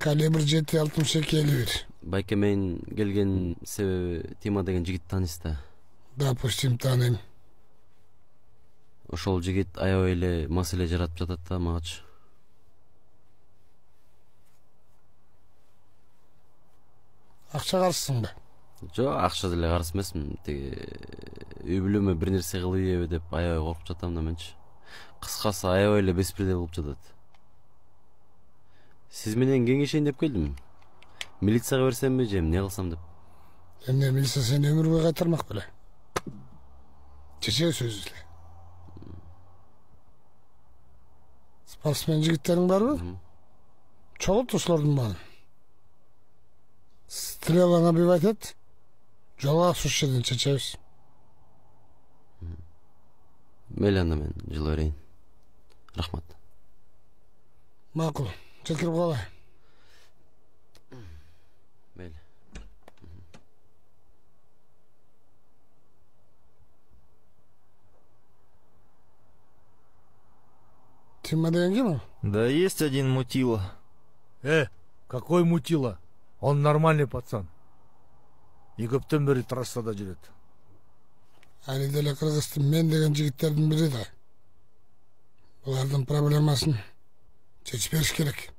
Калибр 7.62-51. Байке, мен келген себеби Тима деген жигит тааныйсыз да. Допустим, тааныйм. Ошол жигит аябай эле маселе жаратып жатат да магачы. Акча каршысыңбы? Жок, акча деле каршы эмесмин. Тиги үй бүлөмө бир нерсе кылып деп аябай коркуп жатам да менчи. Кыскасы аябай эле беспредел кылып жатат. Сиз менен кеңешейин деп келдим. Милицияга берсемби же эмне кылсам деп. Эмне, милиция сени өмүр бою кайтармак беле? Чече сөз эле. Спортсмен жигиттериң барбы? Чогулт ошолордун баарын. Стрела набивать эт. Жолга ушул жерден чечебиз. Мейли, анда мен жылы берейин. Рахмат. Макул. Чекирип калай. Мейли. Тима деген ким? Да есть один мутила. Какой мутила? Он нормальный пацан. И көптөн бери трассада жүрөт. Али деле Кыргыздын мен деген жигиттердин бири да. Булардын проблемасын чечип бериш керек.